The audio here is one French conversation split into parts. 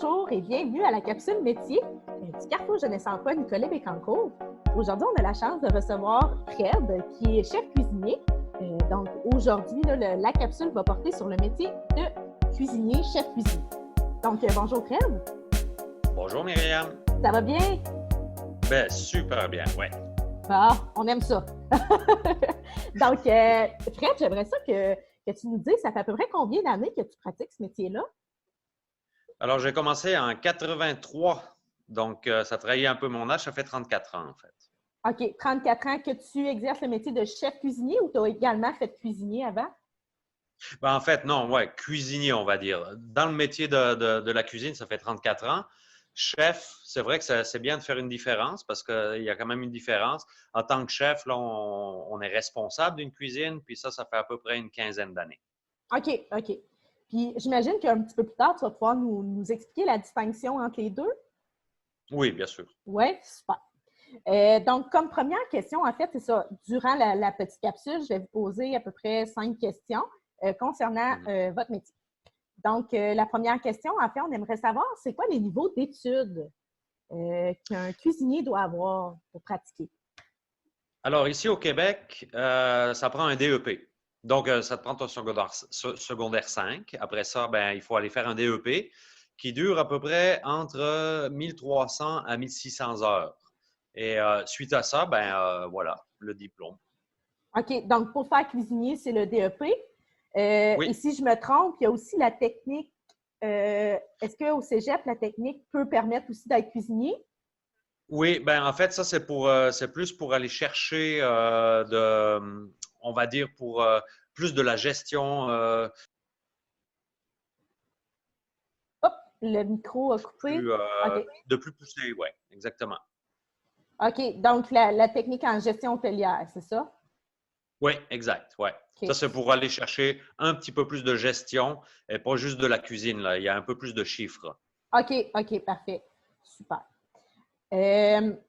Bonjour et bienvenue à la capsule métier du Carrefour Jeunesse Emploi Nicolet Bécancour. Aujourd'hui, on a la chance de recevoir Fred, qui est chef cuisinier. Donc aujourd'hui, la capsule va porter sur le métier de cuisinier, chef cuisinier. Donc bonjour Fred. Bonjour Myriam. Ça va bien? Ben, super bien, ouais. Ah, on aime ça. Donc Fred, j'aimerais ça que tu nous dises, ça fait à peu près combien d'années que tu pratiques ce métier-là? Alors, j'ai commencé en 83, donc ça trahit un peu mon âge, ça fait 34 ans en fait. OK, 34 ans que tu exerces le métier de chef cuisinier ou tu as également fait cuisinier avant? Ben, en fait, non, ouais, cuisinier, on va dire. Dans le métier de la cuisine, ça fait 34 ans. Chef, c'est vrai que c'est bien de faire une différence parce qu'il y a quand même une différence. En tant que chef, là, on est responsable d'une cuisine, puis ça fait à peu près une quinzaine d'années. OK, OK. Puis j'imagine qu'un petit peu plus tard, tu vas pouvoir nous expliquer la distinction entre les deux. Oui, bien sûr. Oui, super. Donc, comme première question, en fait, c'est ça. Durant la petite capsule, je vais vous poser à peu près 5 questions concernant votre métier. Donc, la première question, en fait, on aimerait savoir, c'est quoi les niveaux d'études qu'un cuisinier doit avoir pour pratiquer? Alors, ici au Québec, ça prend un DEP. Donc, ça te prend ton secondaire 5. Après ça, ben, il faut aller faire un DEP qui dure à peu près entre 1300 à 1600 heures. Et suite à ça, ben, voilà, le diplôme. OK, donc pour faire cuisinier, c'est le DEP. Et Oui, si je me trompe, il y a aussi la technique. Est-ce qu'au cégep, la technique peut permettre aussi d'être cuisinier? oui, ben, en fait, ça, c'est plus pour aller chercher on va dire, pour plus de la gestion, Hop, le micro a coupé. plus, OK. de plus poussé, oui, exactement. OK, donc la technique en gestion hôtelière, c'est ça? Oui, exact. Ouais. Ça, OK. c'est pour aller chercher un petit peu plus de gestion et pas juste de la cuisine. Là. Il y a un peu plus de chiffres. OK, OK, parfait. Super.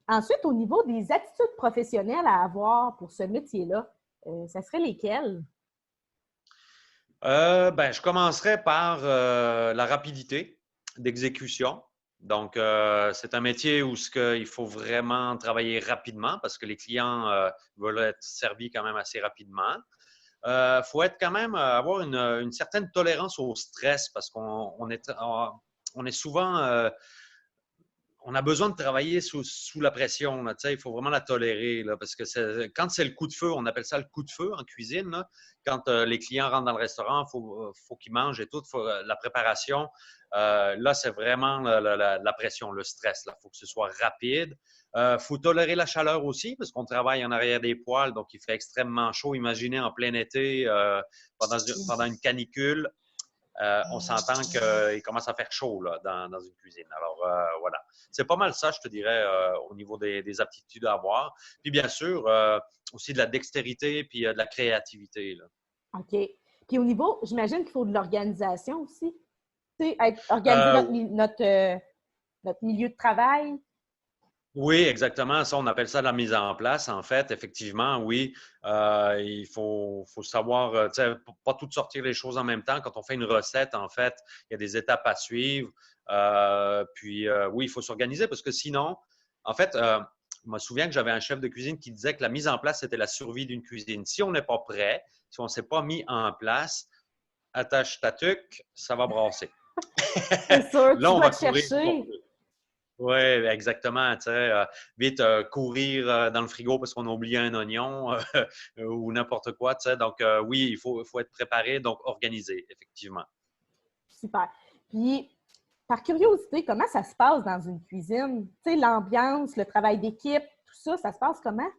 Ensuite, au niveau des attitudes professionnelles à avoir pour ce métier-là, ça serait lesquelles? Ben, je commencerai par la rapidité d'exécution. Donc, c'est un métier où il faut vraiment travailler rapidement parce que les clients veulent être servis quand même assez rapidement. Faut être quand même avoir une certaine tolérance au stress parce on est souvent on a besoin de travailler sous la pression. Là, il faut vraiment la tolérer là, parce que quand c'est le coup de feu, on appelle ça le coup de feu en cuisine. Là, quand les clients rentrent dans le restaurant, faut qu'ils mangent et tout. La préparation, là, c'est vraiment la pression, le stress. Il faut que ce soit rapide. Faut tolérer la chaleur aussi parce qu'on travaille en arrière des poêles, donc il fait extrêmement chaud. Imaginez en plein été, pendant une canicule. On s'entend qu'il commence à faire chaud là, dans une cuisine. Alors, voilà. C'est pas mal ça, je te dirais, au niveau des aptitudes à avoir. Puis, bien sûr, aussi de la dextérité puis de la créativité. Là. OK. Puis au niveau, j'imagine qu'il faut de l'organisation aussi. Tu sais, organiser Euh, notre milieu de travail. oui, exactement. Ça, on appelle ça la mise en place. En fait, effectivement, oui, il faut savoir, tu sais, pas tout sortir les choses en même temps. Quand on fait une recette, en fait, il y a des étapes à suivre. Oui, il faut s'organiser parce que sinon, en fait, je me souviens que j'avais un chef de cuisine qui disait que la mise en place, c'était la survie d'une cuisine. Si on n'est pas prêt, si on ne s'est pas mis en place, attache ta tuque, ça va brasser. C'est sûr, tu Là, on dois va te courir pour chercher. oui, exactement. Tu sais, vite courir dans le frigo parce qu'on a oublié un oignon ou n'importe quoi. Tu sais. Donc, oui, faut être préparé, donc organisé, effectivement. Super. Puis, par curiosité, comment ça se passe dans une cuisine? Tu sais, l'ambiance, le travail d'équipe, tout ça, ça se passe comment?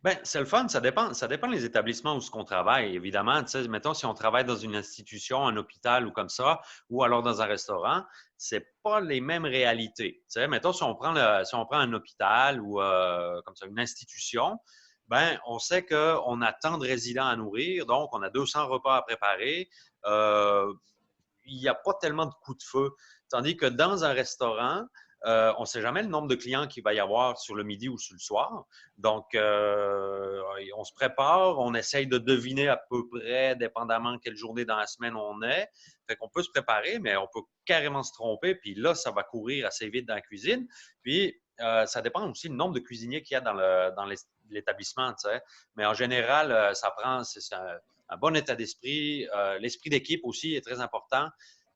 Ben, c'est le fun, ça dépend des établissements où ce qu'on travaille, évidemment. Tu sais, mettons, si on travaille dans une institution, un hôpital ou comme ça, ou alors dans un restaurant, c'est pas les mêmes réalités. Tu sais, mettons, si on prend un hôpital ou comme ça, une institution, ben, on sait qu'on a tant de résidents à nourrir, donc on a 200 repas à préparer. Euh, il n'y a pas tellement de coups de feu. Tandis que dans un restaurant, on ne sait jamais le nombre de clients qu'il va y avoir sur le midi ou sur le soir. Donc, on se prépare, on essaye de deviner à peu près, dépendamment quelle journée dans la semaine on est. Fait qu'on peut se préparer, mais on peut carrément se tromper. Puis là, ça va courir assez vite dans la cuisine. Puis, ça dépend aussi du nombre de cuisiniers qu'il y a dans l'établissement, tu sais. Mais en général, c'est un bon état d'esprit. L'esprit d'équipe aussi est très important.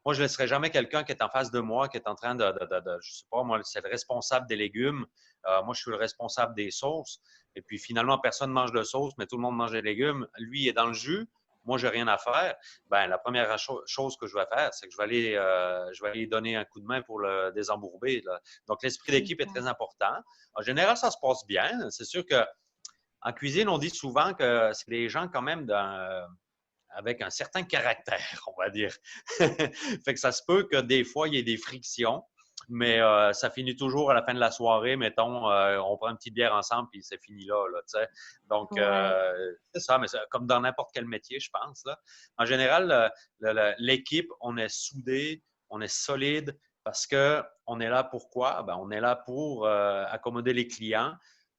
Moi, je ne laisserai jamais quelqu'un qui est en face de moi, qui est en train je sais pas, moi, c'est le responsable des légumes. Moi, je suis le responsable des sauces. Et puis, finalement, personne ne mange de sauce, mais tout le monde mange des légumes. Lui, il est dans le jus. Moi, j'ai rien à faire. Ben, la première chose que je vais faire, c'est que je vais aller donner un coup de main pour le désembourber, là. Donc, l'esprit d'équipe est très important. En général, ça se passe bien. C'est sûr que en cuisine, on dit souvent que c'est des gens quand même avec un certain caractère, on va dire. Fait que ça se peut que des fois, il y ait des frictions, mais ça finit toujours à la fin de la soirée, mettons, on prend une petite bière ensemble, puis c'est fini là, tu sais. Donc, Ouais. c'est ça, mais comme dans n'importe quel métier, je pense, là. En général, l'équipe, on est soudés, on est solide, parce qu'on est là pour quoi? Ben, on est là pour accommoder les clients,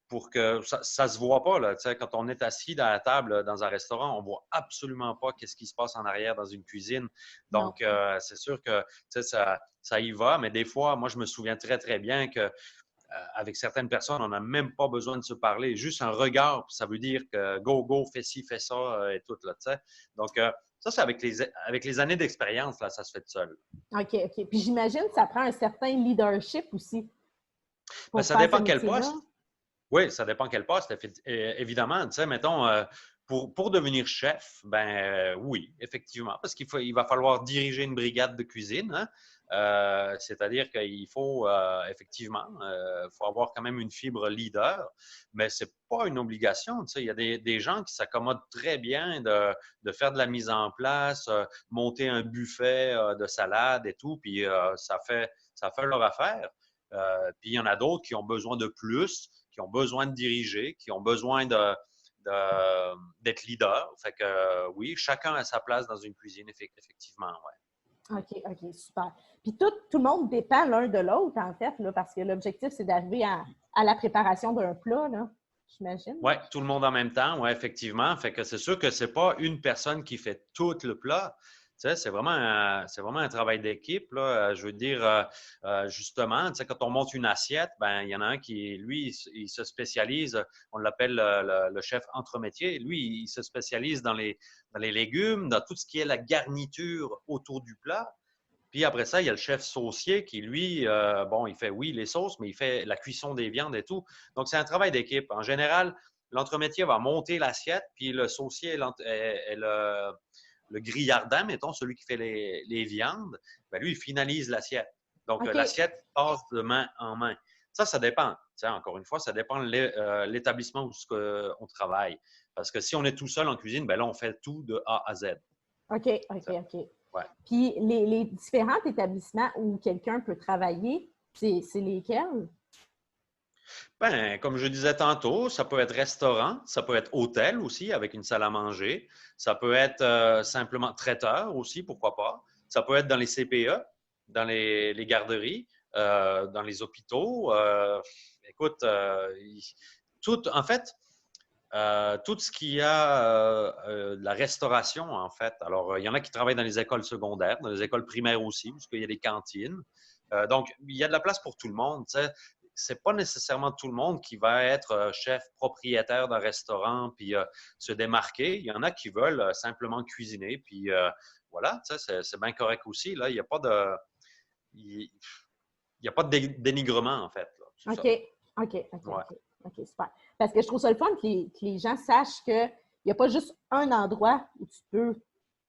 pour que ça se voit pas, là. Tu sais, quand on est assis dans la table dans un restaurant, on voit absolument pas qu'est-ce qui se passe en arrière dans une cuisine. Non. Donc, c'est sûr que tu sais, ça y va, mais des fois, moi, je me souviens très, très bien que avec certaines personnes, on n'a même pas besoin de se parler. Juste un regard, ça veut dire que go, go, fais ci, fais ça et tout, là, tu sais. Donc, ça, c'est avec les années d'expérience, là, ça se fait tout seul. OK, OK. Puis j'imagine que ça prend un certain leadership aussi Ben, pour ça faire ce dépend quel métier-là. poste. Oui, ça dépend quel poste, évidemment. Tu sais, mettons, pour devenir chef, ben oui, effectivement, parce il va falloir diriger une brigade de cuisine, hein. C'est-à-dire qu'il faut effectivement, faut avoir quand même une fibre leader, mais c'est pas une obligation. Tu sais, il y a des gens qui s'accommodent très bien de faire de la mise en place, monter un buffet de salade et tout, puis ça fait leur affaire. Puis il y en a d'autres qui ont besoin de plus, qui ont besoin de diriger, qui ont besoin d'être leader. Fait que oui, chacun a sa place dans une cuisine, effectivement. Ouais. OK, OK, super. Puis tout le monde dépend l'un de l'autre, en fait, là, parce que l'objectif, c'est d'arriver à la préparation d'un plat, là, j'imagine. Oui, tout le monde en même temps, oui, effectivement. Fait que c'est sûr que c'est pas une personne qui fait tout le plat. Tu sais, c'est vraiment un travail d'équipe, là. Je veux dire, justement, tu sais, quand on monte une assiette, ben, il y en a un qui, lui, il se spécialise, on l'appelle le chef entremétier. Lui, il se spécialise dans les légumes, dans tout ce qui est la garniture autour du plat. Puis après ça, il y a le chef saucier qui, lui, bon, il fait, oui, les sauces, mais il fait la cuisson des viandes et tout. Donc, c'est un travail d'équipe. En général, l'entremétier va monter l'assiette, puis le saucier est le grillardin, mettons, celui qui fait les viandes, ben lui, il finalise l'assiette. Donc, OK, l'assiette passe de main en main. Ça dépend. Tu sais, encore une fois, ça dépend de l'établissement où on travaille. Parce que si on est tout seul en cuisine, ben là, on fait tout de A à Z. OK, OK, Ça, OK. ouais. Puis les différents établissements où quelqu'un peut travailler, c'est lesquels? Ben, comme je disais tantôt, ça peut être restaurant, ça peut être hôtel aussi avec une salle à manger, ça peut être simplement traiteur aussi, pourquoi pas. Ça peut être dans les CPE, dans les garderies, dans les hôpitaux. Écoute, en fait, tout ce qui a de la restauration, en fait. Alors, il y en a qui travaillent dans les écoles secondaires, dans les écoles primaires aussi, parce qu'il y a des cantines. Donc, il y a de la place pour tout le monde. Tu sais. C'est pas nécessairement tout le monde qui va être chef propriétaire d'un restaurant puis se démarquer. Il y en a qui veulent simplement cuisiner puis voilà, tu sais, c'est bien correct aussi. Là, il y a pas de dénigrement en fait. Là. C'est OK, ça. OK, OK, Ouais. OK. OK, super. Parce que je trouve ça le fun que les gens sachent qu'il n'y a pas juste un endroit où tu peux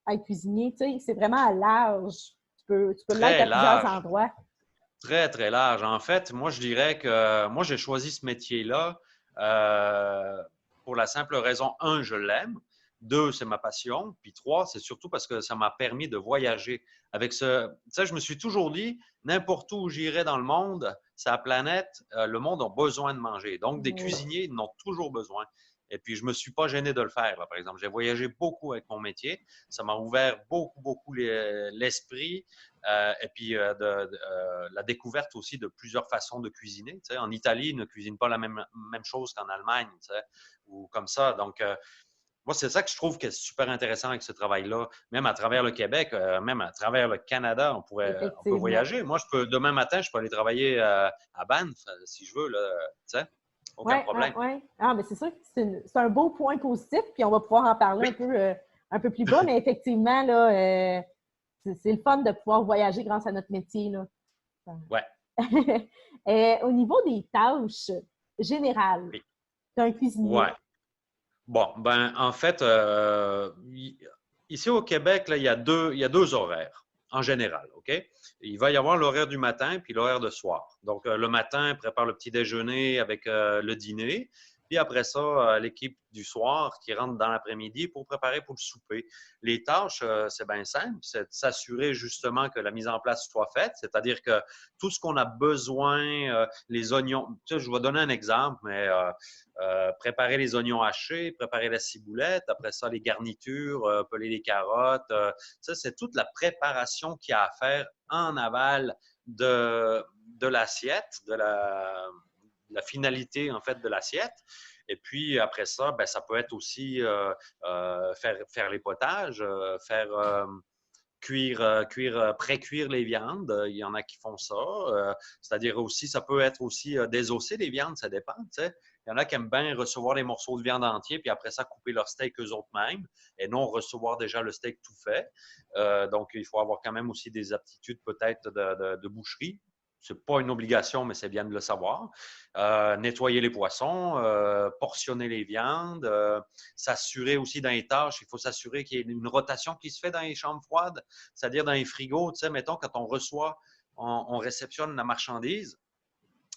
être cuisinier. Tu sais, c'est vraiment large. Tu peux l'être Très à plusieurs large. endroits. Très, très large. En fait, moi, je dirais que moi, j'ai choisi ce métier-là euh, pour la simple raison, un, je l'aime. Deux, c'est ma passion. Puis trois, c'est surtout parce que ça m'a permis de voyager. Tu sais, je me suis toujours dit, n'importe où j'irai dans le monde, sa planète, le monde a besoin de manger. Donc, des Oui. cuisiniers en ont toujours besoin. Et puis, je ne me suis pas gêné de le faire, là, par exemple. J'ai voyagé beaucoup avec mon métier. Ça m'a ouvert beaucoup, beaucoup l'esprit. Et puis, la découverte aussi de plusieurs façons de cuisiner. Tu sais, en Italie, ils ne cuisinent pas la même chose qu'en Allemagne, tu sais, ou comme ça. Donc, moi, c'est ça que je trouve que c'est super intéressant avec ce travail-là. Même à travers le Québec, même à travers le Canada, on peut Effectivement. voyager. Moi, demain matin, je peux aller travailler à Banff si je veux, là, tu sais, Oui, aucun oui, problème. oui. Ah, mais c'est sûr que c'est un beau point positif, puis on va pouvoir en parler Oui, un peu plus bas, mais effectivement, là, c'est le fun de pouvoir voyager grâce à notre métier, là. ouais, Au niveau des tâches générales oui, d'un cuisinier. ouais. Bon, ben, en fait, ici au Québec, là, il y a deux horaires en général, OK? Il va y avoir l'horaire du matin puis l'horaire de soir. Donc, le matin, prépare le petit déjeuner avec le dîner. Puis après ça, l'équipe du soir qui rentre dans l'après-midi pour préparer pour le souper. Les tâches, c'est bien simple, c'est de s'assurer justement que la mise en place soit faite, c'est-à-dire que tout ce qu'on a besoin, les oignons, tu sais, je vais donner un exemple, mais préparer les oignons hachés, préparer la ciboulette, après ça, les garnitures, peler les carottes. Ça, c'est toute la préparation qu'il y a à faire en aval de l'assiette, de la finalité, en fait, de l'assiette. Et puis, après ça, ben, ça peut être aussi faire les potages, pré-cuire les viandes. Il y en a qui font ça. C'est-à-dire aussi, ça peut être aussi désosser les viandes, ça dépend. Tu sais. Il y en a qui aiment bien recevoir les morceaux de viande entiers, puis après ça, couper leur steak eux autres mêmes, et non recevoir déjà le steak tout fait. Donc, il faut avoir quand même aussi des aptitudes peut-être de boucherie. C'est pas une obligation, mais c'est bien de le savoir. Nettoyer les poissons, portionner les viandes, s'assurer aussi dans les tâches. Il faut s'assurer qu'il y ait une rotation qui se fait dans les chambres froides, c'est-à-dire dans les frigos. Tu sais, mettons, quand on reçoit, on réceptionne la marchandise,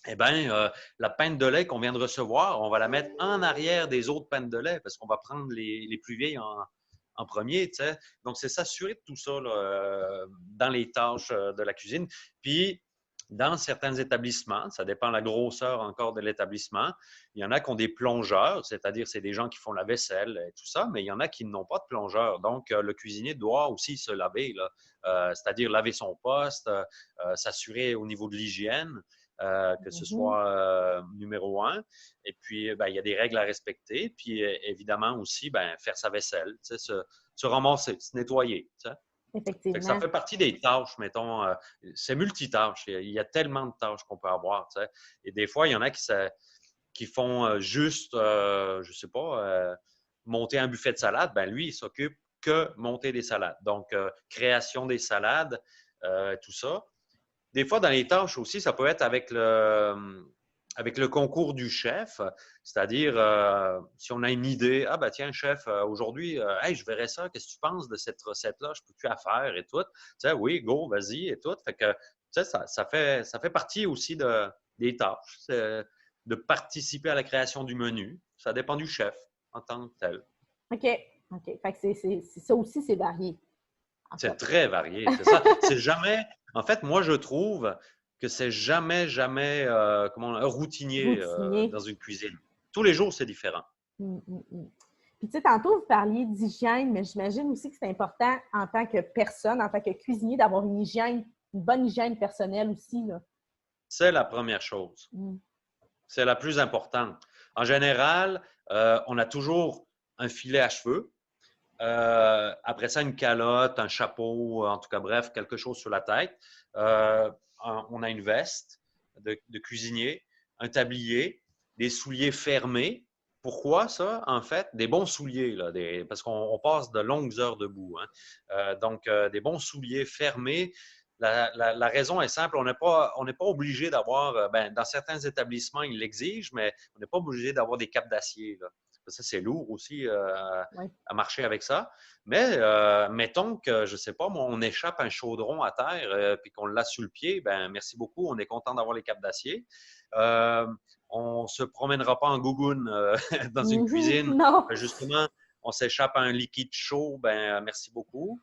eh bien, la pinte de lait qu'on vient de recevoir, on va la mettre en arrière des autres pintes de lait parce qu'on va prendre les plus vieilles en premier. Tu sais. Donc, c'est s'assurer de tout ça là, dans les tâches de la cuisine. Puis, dans certains établissements, ça dépend de la grosseur encore de l'établissement, il y en a qui ont des plongeurs, c'est-à-dire c'est des gens qui font la vaisselle et tout ça, mais il y en a qui n'ont pas de plongeur. Donc, le cuisinier doit aussi se laver, là, c'est-à-dire laver son poste, s'assurer au niveau de l'hygiène. Que ce Mhm. soit numéro un. Et puis, ben, il y a des règles à respecter. Puis, évidemment aussi, ben, faire sa vaisselle, se ramasser, se nettoyer. Tu sais. Fait que ça Effectivement. fait partie des tâches, mettons. C'est multitâche. Il y a tellement de tâches qu'on peut avoir. Tu sais. Et des fois, il y en a qui font juste, je ne sais pas, monter un buffet de salade. Ben, lui, il s'occupe que monter des salades. Donc, création des salades, tout ça. Des fois, dans les tâches aussi, ça peut être avec le concours du chef, c'est-à-dire si on a une idée, ah ben tiens, chef, aujourd'hui, hey, je verrais ça, qu'est-ce que tu penses de cette recette-là, je peux-tu la faire et tout. Tu sais, oui, go, vas-y et tout. Fait que, tu sais, ça fait partie aussi des tâches, de participer à la création du menu. Ça dépend du chef en tant que tel. OK. OK. Fait que ça aussi, c'est varié, en C'est fait. très varié, c'est ça. C'est jamais, en fait, moi, je trouve que c'est jamais, jamais, routinier Routinier. dans une cuisine. Tous les jours, c'est différent. Mm, mm, mm. Puis, tu sais, tantôt, vous parliez d'hygiène, mais j'imagine aussi que c'est important en tant que personne, en tant que cuisinier, d'avoir une hygiène, une bonne hygiène personnelle aussi, là. C'est la première chose. Mm. C'est la plus importante. En général, on a toujours un filet à cheveux. Après ça, une calotte, un chapeau, en tout cas, bref, quelque chose sur la tête. On a une veste de cuisinier, un tablier, des souliers fermés. Pourquoi ça? En fait, des bons souliers, là, parce qu'on passe de longues heures debout. Hein. Donc, des bons souliers fermés. La raison est simple, on n'est pas obligé d'avoir, ben, dans certains établissements, ils l'exigent, mais on n'est pas obligé d'avoir des capes d'acier. Là. Ça, c'est lourd aussi Ouais. à marcher avec ça. Mais mettons que, je ne sais pas, moi, on échappe un chaudron à terre puis qu'on l'a sur le pied, ben merci beaucoup, on est content d'avoir les capes d'acier. Euh, on ne se promènera pas en gougoune dans une Mhm. cuisine. Non. Justement, on s'échappe à un liquide chaud, ben merci beaucoup.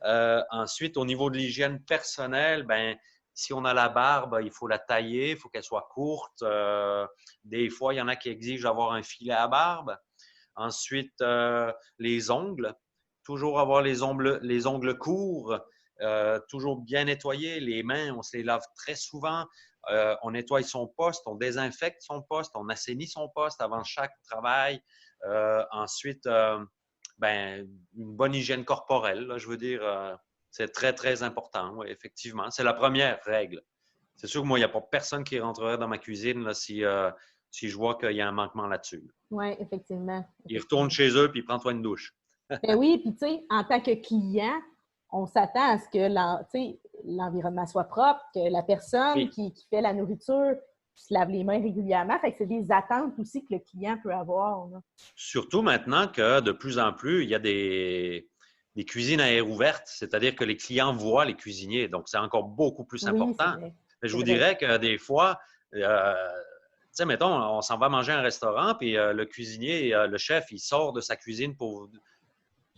Ensuite, au niveau de l'hygiène personnelle, ben si on a la barbe, il faut la tailler, il faut qu'elle soit courte. Des fois, il y en a qui exigent d'avoir un filet à barbe. Ensuite, les ongles. Toujours avoir les ongles courts, toujours bien nettoyés. Les mains, on se les lave très souvent. On nettoie son poste, on désinfecte son poste, on assainit son poste avant chaque travail. Ensuite, ben, une bonne hygiène corporelle, là, je veux dire, c'est très, très important, oui, effectivement. C'est la première règle. C'est sûr que moi, il n'y a pas personne qui rentrerait dans ma cuisine là, si je vois qu'il y a un manquement là-dessus. Oui, effectivement. Ils retournent chez eux puis prends-toi une douche. Ben oui, puis tu sais, en tant que client, on s'attend à ce que l'environnement soit propre, que la personne Oui. qui fait la nourriture se lave les mains régulièrement. Fait que c'est des attentes aussi que le client peut avoir. Là. Surtout maintenant que de plus en plus, il y a des cuisines à air ouverte, c'est-à-dire que les clients voient les cuisiniers. Donc, c'est encore beaucoup plus Oui, c'est important. vrai. Mais je C'est vous vrai. dirais que des fois, tu sais, mettons, on s'en va manger à un restaurant, puis le cuisinier, le chef, il sort de sa cuisine pour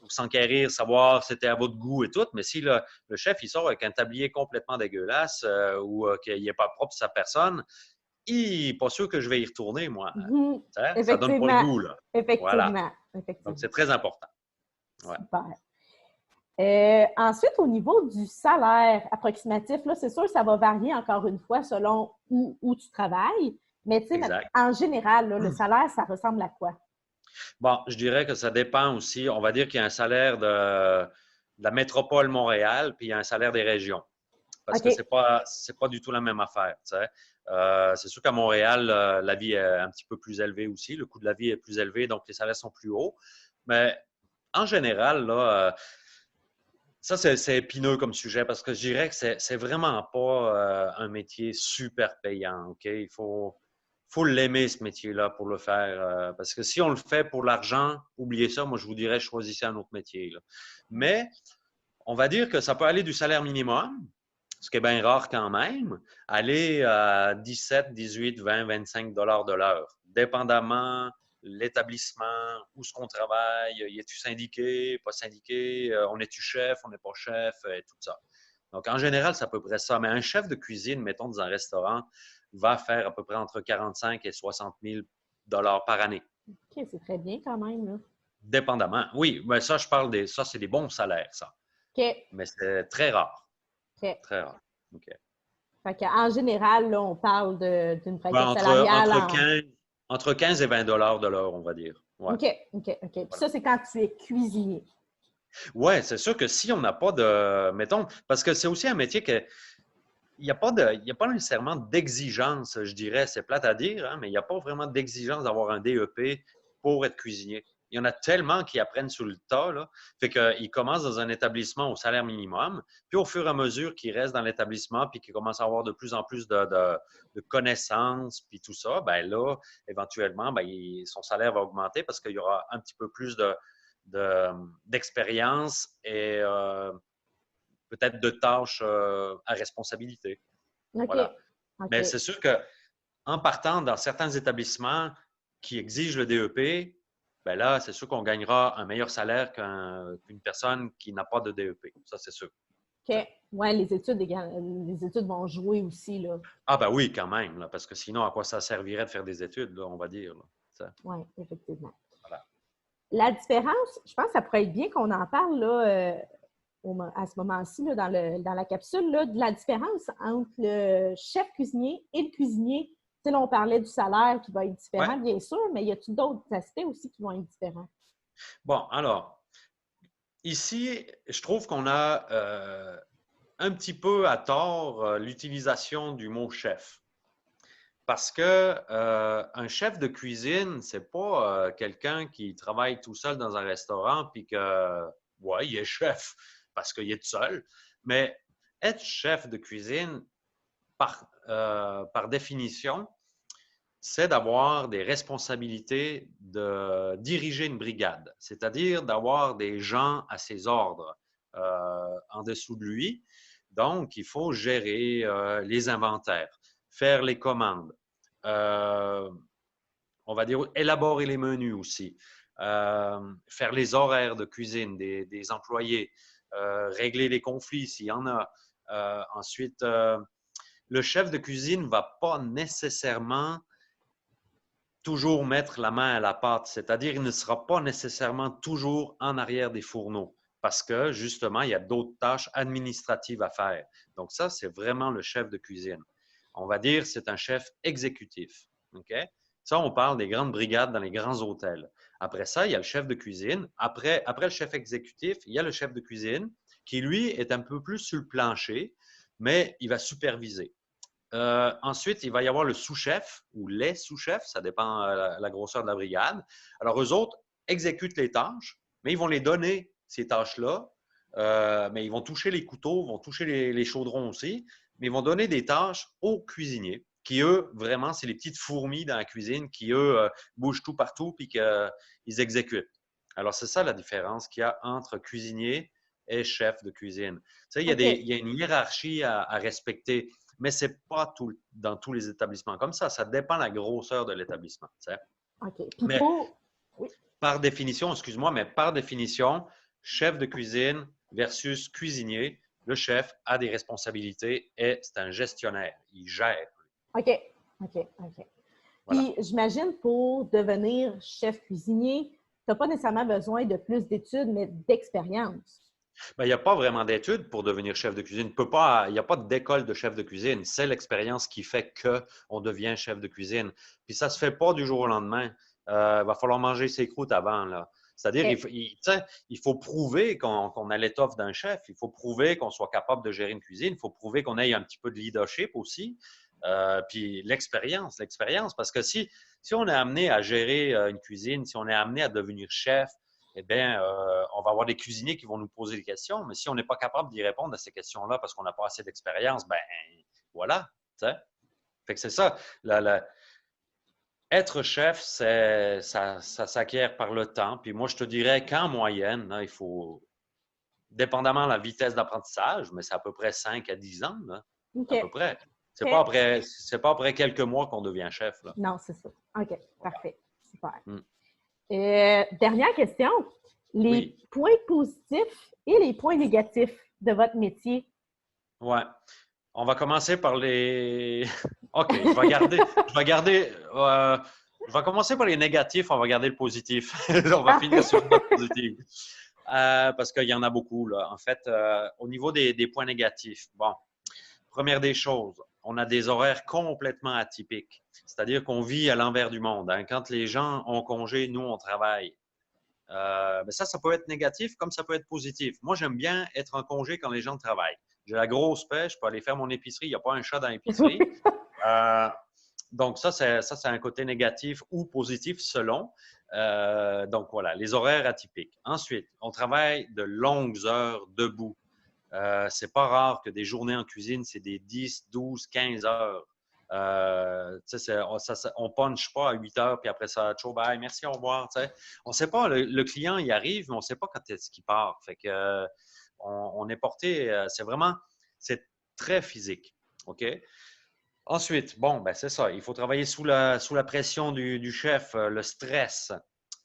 s'enquérir, savoir si c'était à votre goût et tout. Mais si le chef, il sort avec un tablier complètement dégueulasse ou qu'il n'est pas propre sa personne, pas sûr que je vais y retourner, moi. Mhm. Ça donne pas le Effectivement. goût, là. Voilà. Effectivement. Donc, Effectivement. c'est très important. Ouais. Super. Ensuite, au niveau du salaire approximatif, là, c'est sûr que ça va varier encore une fois selon où tu travailles. Mais tu sais, Exact. en général, là, le salaire, ça ressemble à quoi? Bon, je dirais que ça dépend aussi. On va dire qu'il y a un salaire de la métropole Montréal, puis il y a un salaire des régions. Parce OK. que c'est pas du tout la même affaire. Tu sais. C'est sûr qu'à Montréal, la vie est un petit peu plus élevée aussi. Le coût de la vie est plus élevé, donc les salaires sont plus hauts. Mais en général, là, ça, c'est épineux comme sujet parce que je dirais que c'est vraiment pas un métier super payant. OK? Faut l'aimer, ce métier-là, pour le faire. Parce que si on le fait pour l'argent, oubliez ça. Moi, je vous dirais, choisissez un autre métier. Là. Mais on va dire que ça peut aller du salaire minimum, ce qui est bien rare quand même, aller à 17, 18, 20, 25 dollars de l'heure, dépendamment l'établissement, où est-ce qu'on travaille, y es-tu syndiqué, pas syndiqué, on est-tu chef, on n'est pas chef, et tout ça. Donc, en général, c'est à peu près ça. Mais un chef de cuisine, mettons, dans un restaurant, va faire à peu près entre 45 et 60 000 dollars par année. OK, c'est très bien quand même, là. Dépendamment. Oui, mais ça, ça, c'est des bons salaires, ça. OK. Mais c'est très rare. OK. Très rare. OK. Fait qu'en général, là, on parle d'une Ben, braquette salariale en. entre 15 et 20 dollars de l'heure, on va dire. Ouais. OK, OK, OK. Puis Voilà. ça, c'est quand tu es cuisinier. Ouais, c'est sûr que si on n'a pas de, mettons, parce que c'est aussi un métier que il y a pas nécessairement d'exigence, je dirais. C'est plate à dire, hein, mais il n'y a pas vraiment d'exigence d'avoir un DEP pour être cuisinier. Il y en a tellement qui apprennent sur le tas, là. Fait qu'ils commencent dans un établissement au salaire minimum, puis au fur et à mesure qu'ils restent dans l'établissement, puis qu'ils commencent à avoir de plus en plus de connaissances, puis tout ça, ben là, éventuellement, ben, son salaire va augmenter parce qu'il y aura un petit peu plus d'expérience et peut-être de tâches à responsabilité. OK. Voilà. Mais OK. c'est sûr qu'en partant dans certains établissements qui exigent le DEP, ben là, c'est sûr qu'on gagnera un meilleur salaire qu'une personne qui n'a pas de DEP. Ça, c'est sûr. OK. Ouais, les études vont jouer aussi, là. Ah ben oui, quand même, là, parce que sinon, à quoi ça servirait de faire des études, là, on va dire. Là, Oui, effectivement. voilà. La différence, je pense que ça pourrait être bien qu'on en parle là, à ce moment-ci, là, dans la capsule, là, de la différence entre le chef cuisinier et le cuisinier. Tu sais, là, on parlait du salaire qui va être Ouais. différent, bien sûr, mais y a-t-il d'autres aspects aussi qui vont être différents? Bon, alors, ici, je trouve qu'on a un petit peu à tort l'utilisation du mot chef. Parce que un chef de cuisine, c'est pas quelqu'un qui travaille tout seul dans un restaurant puis que ouais, il est chef parce qu'il est tout seul. Mais être chef de cuisine, par définition, c'est d'avoir des responsabilités de diriger une brigade, c'est-à-dire d'avoir des gens à ses ordres en dessous de lui. Donc, il faut gérer les inventaires, faire les commandes, euh, on va dire élaborer les menus aussi, faire les horaires de cuisine des employés, régler les conflits s'il y en a. Ensuite, le chef de cuisine ne va pas nécessairement toujours mettre la main à la pâte, c'est-à-dire il ne sera pas nécessairement toujours en arrière des fourneaux parce que justement, il y a d'autres tâches administratives à faire. Donc ça, c'est vraiment le chef de cuisine. On va dire c'est un chef exécutif. OK? Ça, on parle des grandes brigades dans les grands hôtels. Après ça, il y a le chef de cuisine. Après le chef exécutif, il y a le chef de cuisine qui, lui, est un peu plus sur le plancher, mais il va superviser. Ensuite, il va y avoir le sous-chef ou les sous-chefs, ça dépend la grosseur de la brigade. Alors, eux autres exécutent les tâches, mais ils vont les donner, ces tâches-là. Mais ils vont toucher les couteaux, vont toucher les chaudrons aussi, mais ils vont donner des tâches aux cuisiniers, qui eux, vraiment, c'est les petites fourmis dans la cuisine qui, eux, bougent tout partout puis qu'ils exécutent. Alors, c'est ça la différence qu'il y a entre cuisinier et chef de cuisine. Tu sais, OK. il y a une hiérarchie à respecter. Mais ce n'est pas dans tous les établissements comme ça. Ça dépend de la grosseur de l'établissement. Tu sais. OK. Puis Mais pour... Oui. par définition, excuse-moi, mais par définition, chef de cuisine versus cuisinier, le chef a des responsabilités et c'est un gestionnaire. Il gère. OK. OK. OK. Voilà. Puis j'imagine pour devenir chef cuisinier, tu n'as pas nécessairement besoin de plus d'études, mais d'expérience. Ben, il n'y a pas vraiment d'études pour devenir chef de cuisine. Il n'y a pas d'école de chef de cuisine. C'est l'expérience qui fait qu'on devient chef de cuisine. Puis ça ne se fait pas du jour au lendemain. Il va falloir manger ses croûtes avant, là. C'est-à-dire, OK. il faut prouver qu'on a l'étoffe d'un chef. Il faut prouver qu'on soit capable de gérer une cuisine. Il faut prouver qu'on ait un petit peu de leadership aussi. Puis l'expérience. Parce que si on est amené à gérer une cuisine, si on est amené à devenir chef, eh bien, on va avoir des cuisiniers qui vont nous poser des questions, mais si on n'est pas capable d'y répondre à ces questions-là parce qu'on n'a pas assez d'expérience, ben voilà. T'sais. Fait que c'est ça. Être chef, ça s'acquiert par le temps. Puis moi, je te dirais qu'en moyenne, là, il faut, dépendamment de la vitesse d'apprentissage, mais c'est à peu près 5 à 10 ans, là, OK. à peu près. OK. C'est pas après quelques mois qu'on devient chef. Là. Non, c'est ça. OK. Parfait. Super. Hmm. Dernière question. Les Oui. points positifs et les points négatifs de votre métier. Ouais. On va commencer par les. OK, je vais commencer par les négatifs, on va garder le positif. On va finir sur le positif. Parce qu'il y en a beaucoup, là. En fait, au niveau des points négatifs, bon, première des choses, on a des horaires complètement atypiques. C'est-à-dire qu'on vit à l'envers du monde. Hein. Quand les gens ont congé, nous, on travaille. Mais ça peut être négatif comme ça peut être positif. Moi, j'aime bien être en congé quand les gens travaillent. J'ai la grosse pêche, je peux aller faire mon épicerie, il n'y a pas un chat dans l'épicerie. Donc, ça, c'est un côté négatif ou positif selon. Donc, voilà, les horaires atypiques. Ensuite, on travaille de longues heures debout. C'est pas rare que des journées en cuisine, c'est des 10, 12, 15 heures. On punch pas à 8 heures, puis après ça, ciao, bye, merci, au revoir. T'sais. On ne sait pas, le client il arrive, mais on ne sait pas quand est-ce qu'il part. Fait que, on est porté, c'est très physique. OK? Ensuite, bon, ben c'est ça, il faut travailler sous la pression du chef, le stress.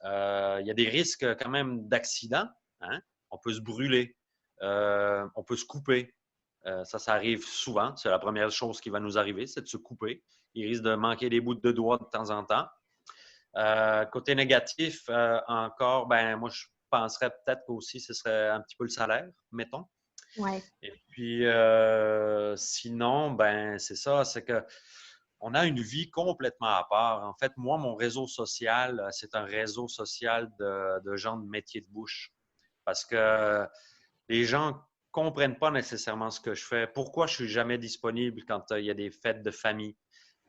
Il y a des risques quand même d'accident. Hein? On peut se brûler, on peut se couper. Ça arrive souvent. C'est la première chose qui va nous arriver, c'est de se couper. Il risque de manquer des bouts de doigts de temps en temps. Côté négatif, encore, ben moi, je penserais peut-être qu'aussi, ce serait un petit peu le salaire, mettons. Ouais. Et puis, sinon, ben c'est ça, c'est que on a une vie complètement à part. En fait, moi, mon réseau social, c'est un réseau social de gens de métier de bouche. Parce que les gens comprennent pas nécessairement ce que je fais. Pourquoi je suis jamais disponible quand il y a des fêtes de famille?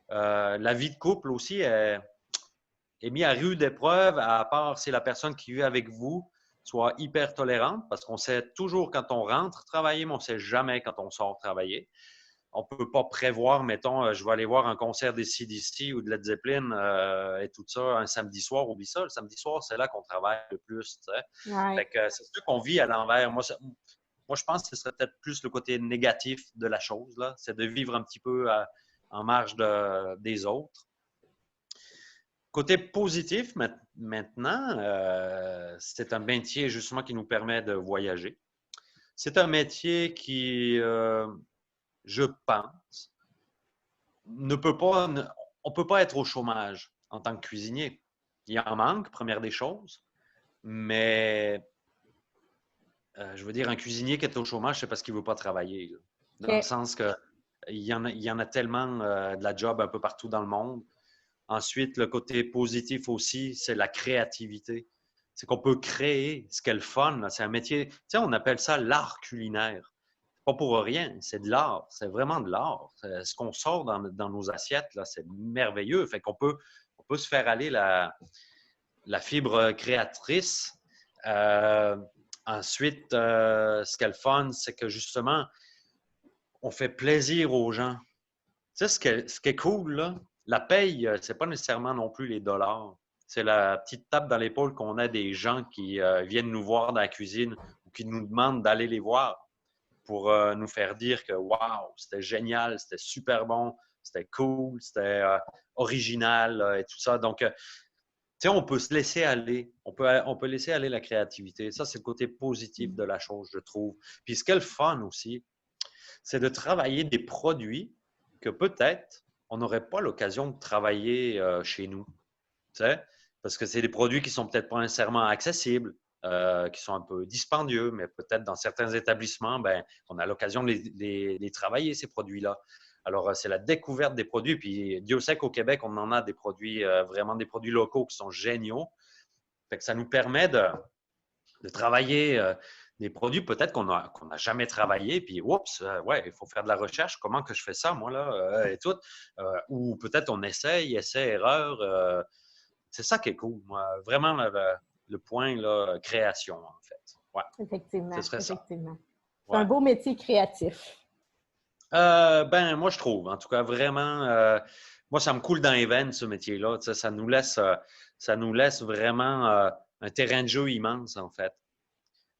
La vie de couple aussi est mise à rude épreuve, à part si la personne qui vit avec vous soit hyper tolérante, parce qu'on sait toujours quand on rentre travailler, mais on ne sait jamais quand on sort travailler. On ne peut pas prévoir, mettons, je vais aller voir un concert des CDC ou de Led Zeppelin et tout ça un samedi soir. Oublie ça, le samedi soir, c'est là qu'on travaille le plus. Ouais. Fait que c'est sûr qu'on vit à l'envers. Moi, je pense que ce serait peut-être plus le côté négatif de la chose, là. C'est de vivre un petit peu en marge des autres. Côté positif, maintenant, c'est un métier justement qui nous permet de voyager. C'est un métier qui, je pense, on ne peut pas être au chômage. en tant que cuisinier. Il en manque, première des choses, mais je veux dire, un cuisinier qui est au chômage, c'est parce qu'il ne veut pas travailler. Là. Dans le sens que il y en a tellement de la job un peu partout dans le monde. Ensuite, le côté positif aussi, c'est la créativité. C'est qu'on peut créer ce qu'est le fun. Là. C'est un métier, tu sais, on appelle ça l'art culinaire. Pas pour rien, c'est de l'art. C'est vraiment de l'art. Ce qu'on sort dans nos assiettes, là, c'est merveilleux. Fait qu'on peut se faire aller la fibre créatrice. Ensuite, ce qui est le fun, c'est que justement, on fait plaisir aux gens. Tu sais, ce qui est cool, là, la paye, c'est pas nécessairement non plus les dollars. C'est la petite tape dans l'épaule qu'on a des gens qui viennent nous voir dans la cuisine ou qui nous demandent d'aller les voir pour nous faire dire que waouh, c'était génial, c'était super bon, c'était cool, c'était original et tout ça. Donc, tu sais, on peut se laisser aller. On peut laisser aller la créativité. Ça, c'est le côté positif de la chose, je trouve. Puis, ce qui est le fun aussi, c'est de travailler des produits que peut-être on n'aurait pas l'occasion de travailler chez nous. Tu sais? Parce que c'est des produits qui sont peut-être pas nécessairement accessibles, qui sont un peu dispendieux, mais peut-être dans certains établissements, ben, on a l'occasion de les travailler, ces produits-là. Alors, c'est la découverte des produits. Puis, Dieu sait qu'au Québec, on en a des produits, vraiment des produits locaux qui sont géniaux. Fait que ça nous permet de travailler des produits peut-être qu'on n'a jamais travaillé. Puis, oups, ouais, il faut faire de la recherche. Comment que je fais ça, moi, là, et tout. Ou peut-être on essaye, erreur. C'est ça qui est cool, moi. Vraiment, le point, là, création, en fait. Ouais. Effectivement. Ce serait effectivement. ça. C'est un beau métier créatif. Ben, moi, je trouve. En tout cas, vraiment, moi, ça me coule dans les veines, ce métier-là. Tu sais, ça nous laisse vraiment un terrain de jeu immense, en fait.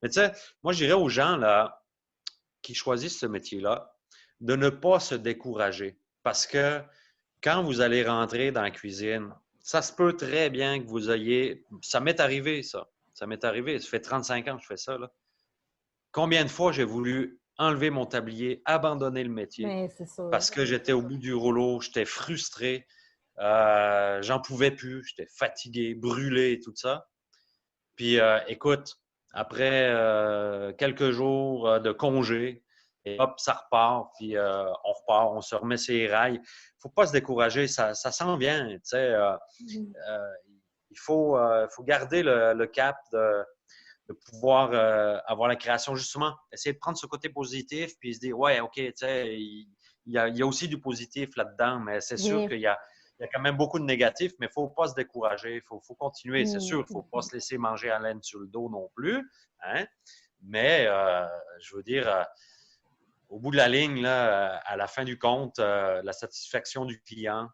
Mais tu sais, moi, je dirais aux gens là, qui choisissent ce métier-là de ne pas se décourager. Parce que quand vous allez rentrer dans la cuisine, ça se peut très bien que vous ayez… Ça m'est arrivé, ça. Ça m'est arrivé. Ça fait 35 ans que je fais ça. Là. Combien de fois j'ai voulu enlever mon tablier, abandonner le métier Mais c'est sûr. parce que j'étais au bout du rouleau, j'étais frustré, j'en pouvais plus, j'étais fatigué, brûlé et tout ça. Puis, écoute, après quelques jours de congé, et hop, ça repart, puis on repart, on se remet sur les rails. Il ne faut pas se décourager, ça s'en vient. Tu sais, il faut garder le cap de pouvoir avoir la création, justement, essayer de prendre ce côté positif, puis se dire, ouais, OK, tu sais, il y a aussi du positif là-dedans, mais c'est sûr qu'il y a quand même beaucoup de négatifs, mais il ne faut pas se décourager, il faut continuer. C'est sûr, il ne faut pas se laisser manger à laine sur le dos non plus. Hein? Mais, je veux dire, au bout de la ligne, là, à la fin du compte, la satisfaction du client,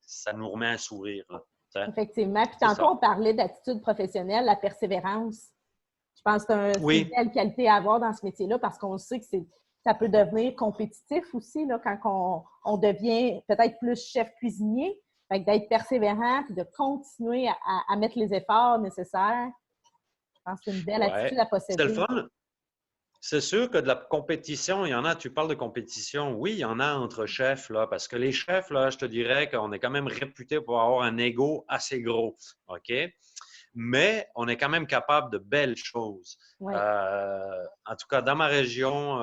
ça nous remet un sourire. Là, effectivement. Puis tantôt, on parlait d'attitude professionnelle, la persévérance. Je pense que c'est une belle qualité à avoir dans ce métier-là parce qu'on sait que ça peut devenir compétitif aussi là, quand on devient peut-être plus chef cuisinier. Fait que d'être persévérant et de continuer à mettre les efforts nécessaires. Je pense que c'est une belle attitude à posséder. C'est le fun. C'est sûr que de la compétition, il y en a, tu parles de compétition, oui, il y en a entre chefs, là, parce que les chefs, là, je te dirais qu'on est quand même réputé pour avoir un ego assez gros, OK? Mais on est quand même capable de belles choses. Ouais. En tout cas, dans ma région,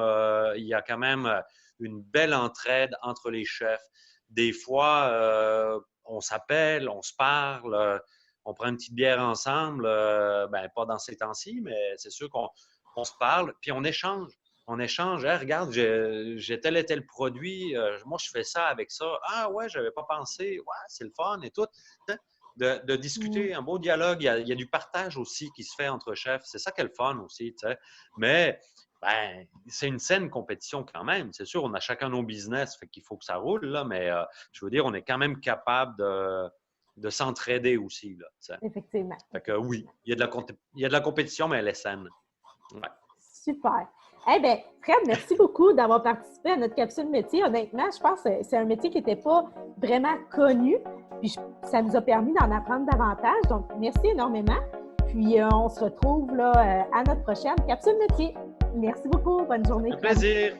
il y a quand même une belle entraide entre les chefs. Des fois, on s'appelle, on se parle, on prend une petite bière ensemble, ben pas dans ces temps-ci, mais c'est sûr qu'on se parle, puis on échange. On échange. Hey, regarde, j'ai tel et tel produit. Moi, je fais ça avec ça. Ah ouais, je n'avais pas pensé. Ouais, c'est le fun et tout. De discuter, un beau dialogue. Il y a du partage aussi qui se fait entre chefs. C'est ça qui est le fun aussi. Tu sais. Mais ben, c'est une saine compétition quand même. C'est sûr, on a chacun nos business, fait qu'il faut que ça roule, là, mais je veux dire, on est quand même capable de s'entraider aussi. Là, tu sais. Effectivement. Fait que oui, il y a de la compétition, mais elle est saine. Ouais. Super. Eh bien, Fred, merci beaucoup d'avoir participé à notre capsule métier. Honnêtement, je pense que c'est un métier qui n'était pas vraiment connu. Puis ça nous a permis d'en apprendre davantage. Donc, merci énormément. Puis on se retrouve là, à notre prochaine capsule métier. Merci beaucoup. Bonne journée. Un plaisir.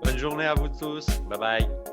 Bonne journée à vous tous. Bye bye.